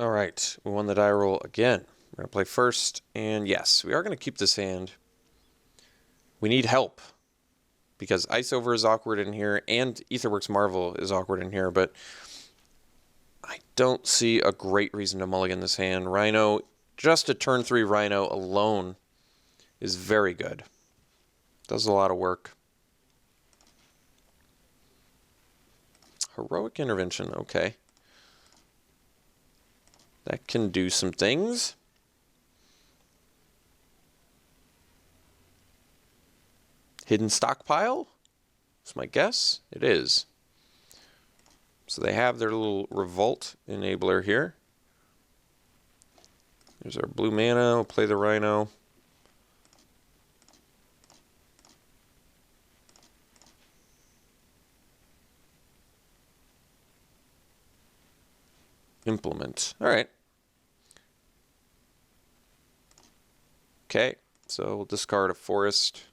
All right, we won the die roll again. We're going to play first, and yes, we are going to keep this hand. We need help, because Ice Over is awkward in here, and Aetherworks Marvel is awkward in here, but I don't see a great reason to mulligan this hand. Rhino, just a turn 3 Rhino alone is very good. Does a lot of work. Heroic Intervention, okay. That can do some things. Hidden Stockpile? That's my guess. It is. So they have their little Revolt enabler here. There's our blue mana. We'll play the Rhino. Implement. All right. Okay, so we'll discard a forest.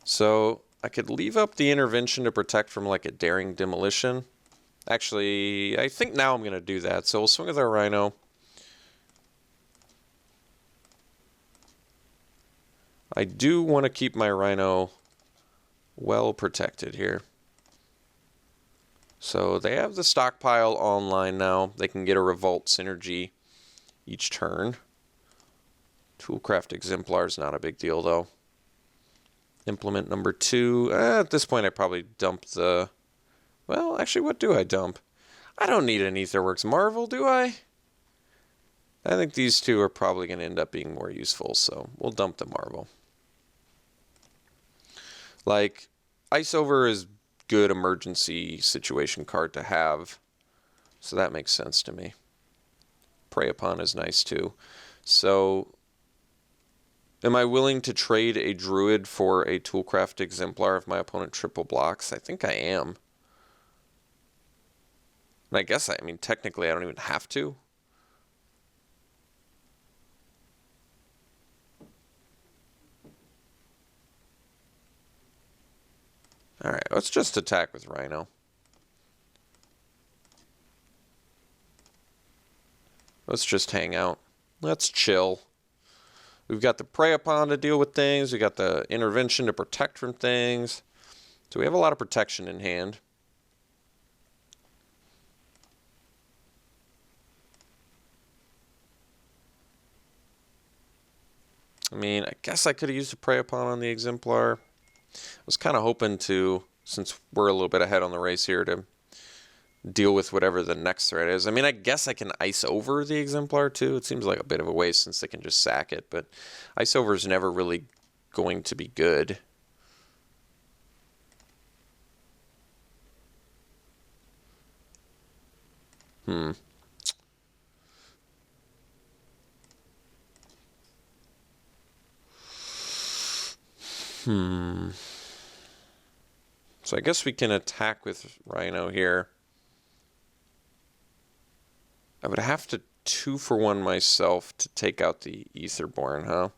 So I could leave up the intervention to protect from like a daring demolition. Actually, I think now I'm going to do that. So we'll swing with our Rhino. I do want to keep my Rhino well protected here. So they have the stockpile online now. They can get a Revolt synergy each turn. Toolcraft Exemplar is not a big deal though. Implement number 2. At this point I probably dump the... Well, actually, what do I dump? I don't need an Aetherworks Marvel, do I? I think these two are probably going to end up being more useful, so we'll dump the Marvel. Like, Ice Over is good emergency situation card to have, so that makes sense to me. Prey Upon is nice too. So, am I willing to trade a Druid for a Toolcraft Exemplar if my opponent triple blocks? I think I am. And I guess, I mean, technically I don't even have to. Alright, let's just attack with Rhino. Let's just hang out. Let's chill. We've got the Prey Upon to deal with things. We got the intervention to protect from things. So we have a lot of protection in hand. I mean, I guess I could have used a Prey Upon on the Exemplar. I was kind of hoping to, since we're a little bit ahead on the race here, to deal with whatever the next threat is. I mean, I guess I can Ice Over the Exemplar too. It seems like a bit of a waste since they can just sack it, but Ice Over is never really going to be good. So I guess we can attack with Rhino here. I would have to 2-for-1 myself to take out the Aetherborn, huh?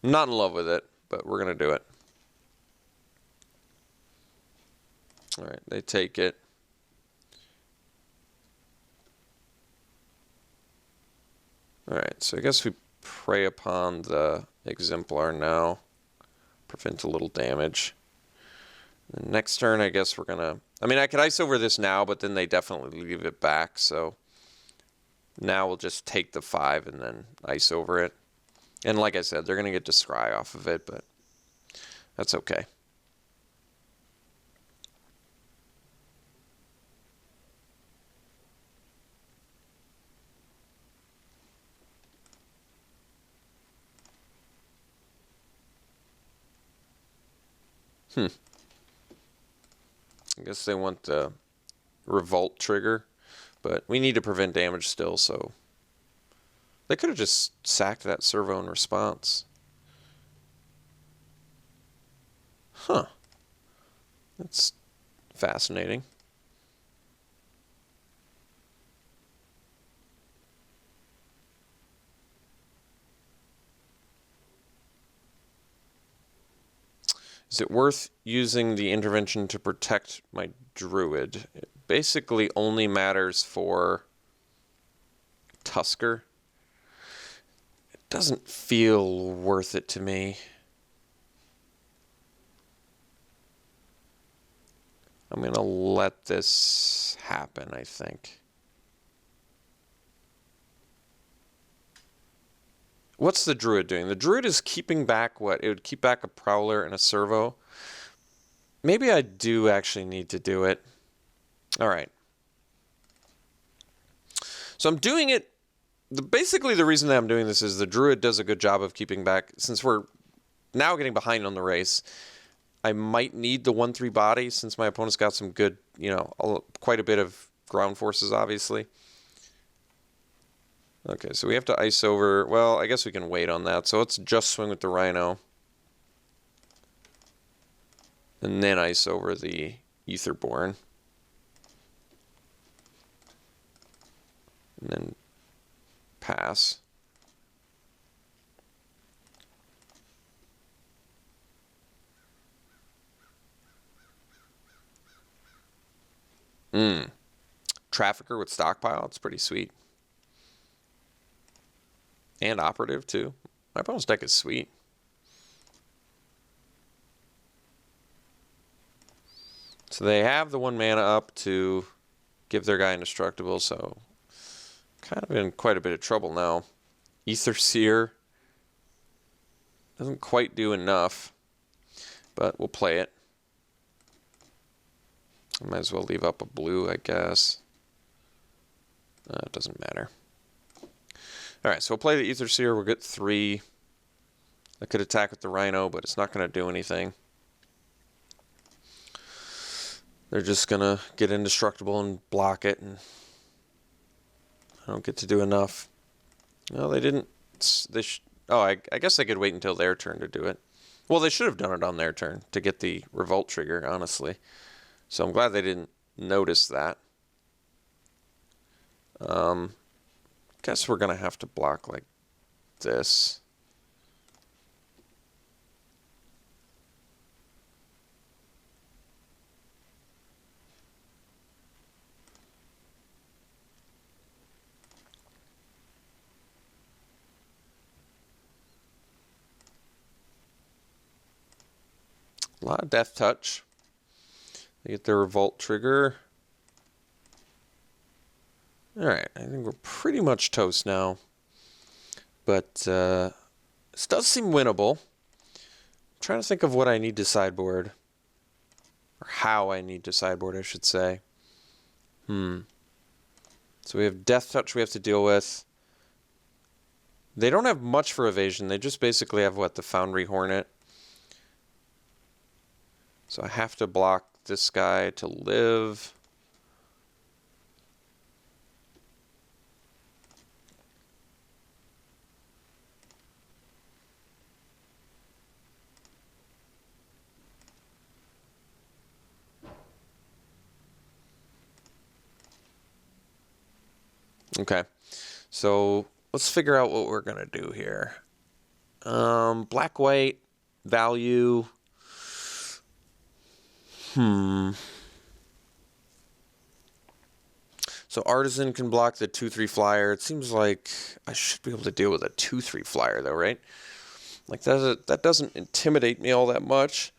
I'm not in love with it, but we're going to do it. Alright, they take it. Alright, so I guess we Prey Upon the Exemplar now. Prevent a little damage. The next turn, I guess we're going to... I mean, I could Ice Over this now, but then they definitely leave it back, so... Now we'll just take the 5 and then Ice Over it. And like I said, they're going to get to scry off of it, but that's okay. I guess they want the Revolt trigger, but we need to prevent damage still, so... They could have just sacked that servo in response. Huh. That's fascinating. Is it worth using the intervention to protect my druid? It basically only matters for Tusker. It doesn't feel worth it to me. I'm going to let this happen, I think. What's the druid doing? The druid is keeping back what? It would keep back a prowler and a servo. Maybe I do actually need to do it. All right. So I'm doing it. Basically, the reason that I'm doing this is the druid does a good job of keeping back. Since we're now getting behind on the race, I might need the 1/3 body since my opponent's got some good, quite a bit of ground forces, obviously. Okay, so we have to ice over. Well, I guess we can wait on that. So let's just swing with the Rhino. And then ice over the Aetherborn. And then pass. Trafficker with stockpile. It's pretty sweet. And operative, too. My opponent's deck is sweet. So they have the 1 mana up to give their guy indestructible, so kind of in quite a bit of trouble now. Aether Seer doesn't quite do enough, but we'll play it. I might as well leave up a blue, I guess. It doesn't matter. Alright, so we'll play the Aether Seer. We'll get 3. I could attack with the Rhino, but it's not going to do anything. They're just going to get indestructible and block it, and I don't get to do enough. No, they didn't. I guess they could wait until their turn to do it. Well, they should have done it on their turn to get the Revolt trigger, honestly. So I'm glad they didn't notice that. Guess we're going to have to block like this. A lot of death touch. They get their Revolt trigger. Alright, I think we're pretty much toast now. But this does seem winnable. I'm trying to think of what I need to sideboard. Or how I need to sideboard, I should say. So we have Death Touch we have to deal with. They don't have much for evasion. They just basically have, what, the Foundry Hornet. So I have to block this guy to live. Okay, so let's figure out what we're gonna do here. Black, white, value. So Artisan can block the 2/3 flyer. It seems like I should be able to deal with a 2/3 flyer though, right? Like that doesn't intimidate me all that much.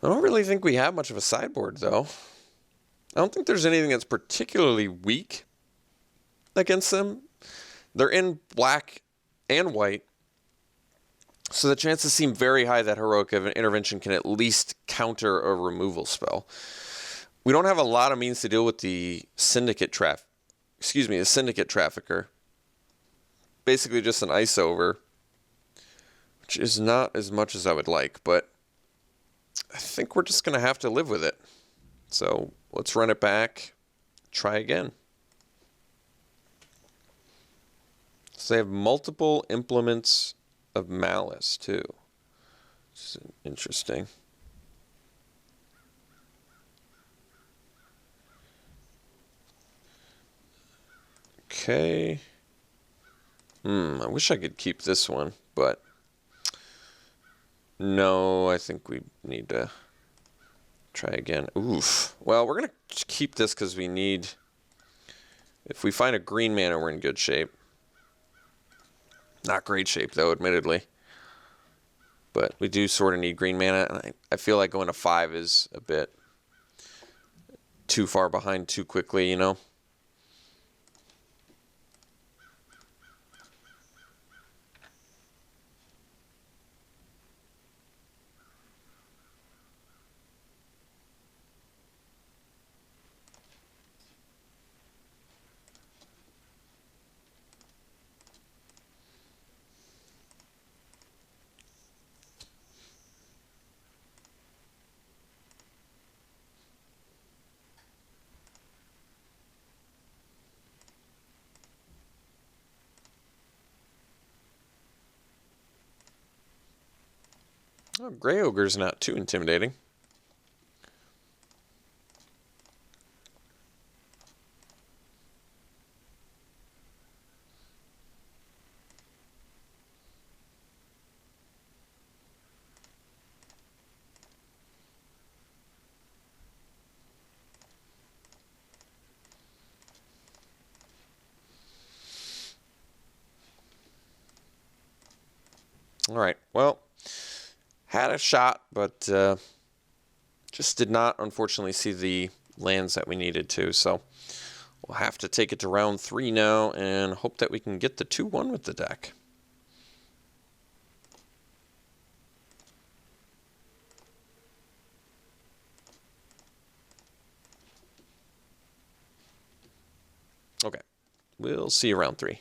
I don't really think we have much of a sideboard, though. I don't think there's anything that's particularly weak against them. They're in black and white, so the chances seem very high that Heroic Intervention can at least counter a removal spell. We don't have a lot of means to deal with the Syndicate the Syndicate Trafficker. Basically just an ice over, which is not as much as I would like, but I think we're just going to have to live with it. So let's run it back, try again. So they have multiple implements of malice too. Which is interesting. Okay. I wish I could keep this one, but no, I think we need to try again. Oof. Well, we're going to keep this because we need... If we find a green mana, we're in good shape. Not great shape, though, admittedly. But we do sort of need green mana, and I feel like going to 5 is a bit too far behind too quickly, you know? Oh, Grey Ogre's not too intimidating. All right, well, had a shot, but just did not, unfortunately, see the lands that we needed to. So we'll have to take it to round 3 now and hope that we can get the 2-1 with the deck. Okay, we'll see you round 3.